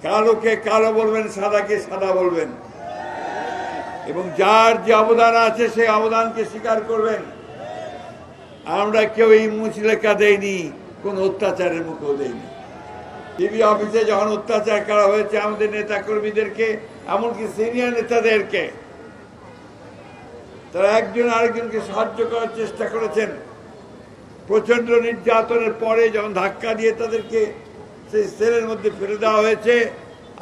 কালোকে কালো বলবেন, সাদাকে সাদা বলবেন, এবং যার যে অবদান আছে সেই অবদানকে স্বীকার করবেন। আমরা কেউ এই মুচলেখা দেয়নি, কোন অত্যাচারের মুখেও দেয়নি। টিভি অফিসে যখন অত্যাচার করা হয়েছে আমাদের নেতা কর্মীদেরকে, এমনকি সিনিয়র নেতাদেরকে, তারা একজন আরেকজনকে সাহায্য করার চেষ্টা করেছেন। প্রচন্ড নির্যাতনের পরে যখন ধাক্কা দিয়ে তাদেরকে সেই সেলের মধ্যে ফেলে দেওয়া হয়েছে,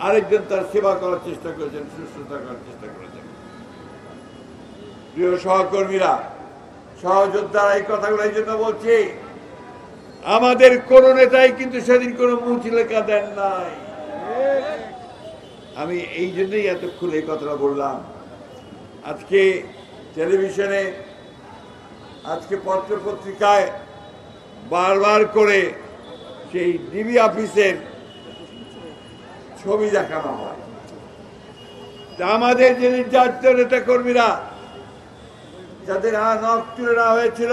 আরেকজন তার সেবা করার চেষ্টা করেছেন, সুস্থতা করার চেষ্টা করেছেন। প্রিয় সহকর্মীরা, সহযোদ্ধারা, এই কথাগুলো এই জন্য বলছি, আমাদের কোন নেতাই কিন্তু সেদিন কোন মুচলেখা দেন নাই। আমি এই জন্যই এতক্ষণ এই কথাটা বললাম। আজকে টেলিভিশনে, আজকে পত্র পত্রিকায় বারবার করে সেই ডিবি অফিসের ছবি দেখানো হয়। আমাদের যে নির্যাতিত নেতা কর্মীরা, যাদের নখ তুলে নেওয়া হয়েছিল,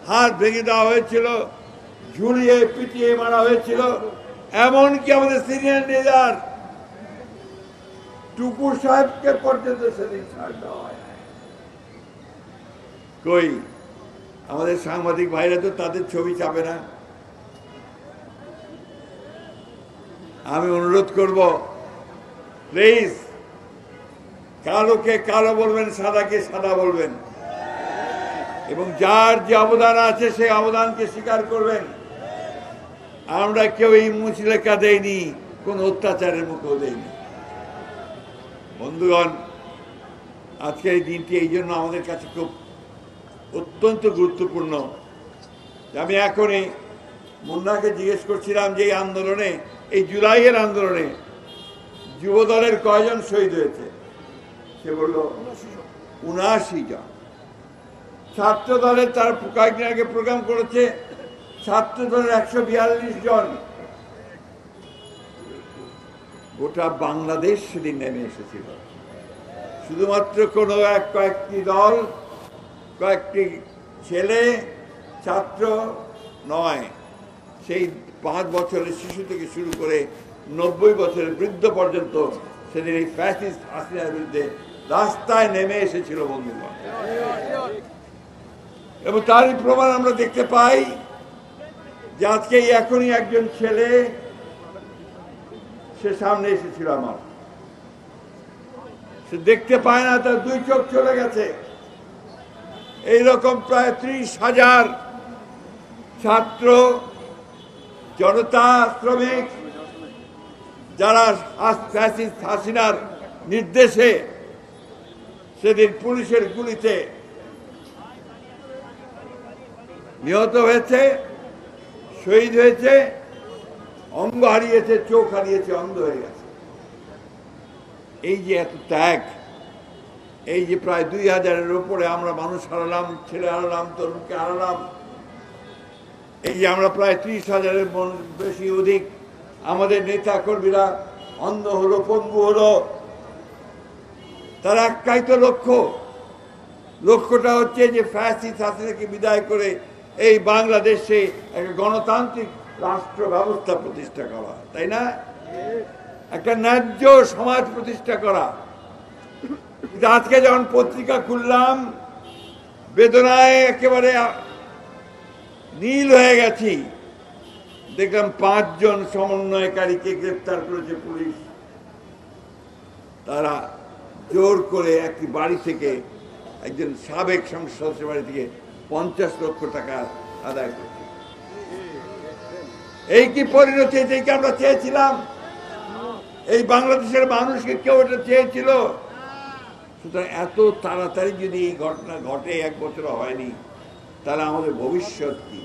হাত ভেঙে দেওয়া হয়েছিল, ঝুলিয়ে পিটিয়ে মারা হয়েছিল, এমনকি আমাদের সিনিয়র লিডার টুকু সাহেবকে পর্যন্ত সেদিন ছাড় দেওয়া হয়। কই আমাদের সাংবাদিক ভাইরা তো তাদের ছবি চাপে না। আমি অনুরোধ করব, প্লিজ, কালোকে কালো বলবেন, সাদাকে সাদা বলবেন, এবং যার যে অবদান আছে সেই অবদানকে স্বীকার করবেন। আমরা কেউ এই মুচলেখা দেয়নি, কোন অত্যাচারের মুখেও দেয়নি। বন্ধুগণ, আজকের এই দিনটি এই জন্য আমাদের কাছে খুব অত্যন্ত গুরুত্বপূর্ণ। আমি এখনই মুন্নাকে জিজ্ঞেস করছিলাম যে এই আন্দোলনে, এই জুলাইয়ের আন্দোলনে যুবদলের কয়জন শহীদ হয়েছে? সে বলল ৭৯ জন। ছাত্র দলের তার কয়েকদিন আগে প্রোগ্রাম করেছে, ছাত্র দলের ১৪২ জন। গোটা বাংলাদেশ সেদিন নেমে এসেছিল। শুধুমাত্র কোনো কয়েকটি দল, কয়েকটি ছেলে ছাত্র নয়, সেই ৫ বছরের শিশু থেকে শুরু করে ৯০ বছরের বৃদ্ধ পর্যন্ত সেদিন এই ফ্যাসিস্ট হাসিনার বিরুদ্ধে রাস্তায় নেমে এসেছিল বন্ধুগণ। এবং তারই প্রমাণ আমরা দেখতে পাই যে আজকে এখনই একজন ছেলে, সে সামনে এসেছিল আমার, সে দেখতে পায় না, তার ২ চোখ চলে গেছে। এইরকম প্রায় ৩০,০০০ ছাত্র, জনতা, শ্রমিক, যারা ফ্যাসিস্ট হাসিনার নির্দেশে সেদিন পুলিশের গুলিতে নিহত হয়েছে, শহীদ হয়েছে, অঙ্গ হারিয়েছে, চোখ হারিয়েছে, অন্ধ হয়ে গেছে। এই যে এত ত্যাগ, এই যে প্রায় ২,০০০-এর উপরে আমরা মানুষ হারালাম, ছেলে হারালাম, তরুণকে হারালাম, এই যে আমরা প্রায় ৩০,০০০-এর বেশি অধিক আমাদের নেতা কর্মীরা অন্ধ হলো, পঙ্গু হলো, তার একটাই তো লক্ষ্যটা হচ্ছে যে ফ্যাসিস্ট হাসিনাকে বিদায় করে এই বাংলাদেশে একটা গণতান্ত্রিক রাষ্ট্র ব্যবস্থা প্রতিষ্ঠা করা, তাই না? একটা ন্যায্য সমাজ প্রতিষ্ঠা করা। আজকে যখন পত্রিকা খুললাম, বেদনায় একেবারে নীল হয়ে গেছি। দেখলাম ৫ জন সমন্বয়কারীকে গ্রেফতার করেছে পুলিশ। তারা জোর করে একটি বাড়ি থেকে, একজন সাবেক সংসদ সদস্যের বাড়ি থেকে ৫০ লক্ষ টাকা আদায় করছে। এই কি পরিণতি? এটাই কি আমরা চেয়েছিলাম? এই বাংলাদেশের মানুষকে কেউ এটা চেয়েছিল? সুতরাং এত তাড়াতাড়ি যদি এই ঘটনা ঘটে, ১ বছর হয়নি, তাহলে আমাদের ভবিষ্যৎ কি?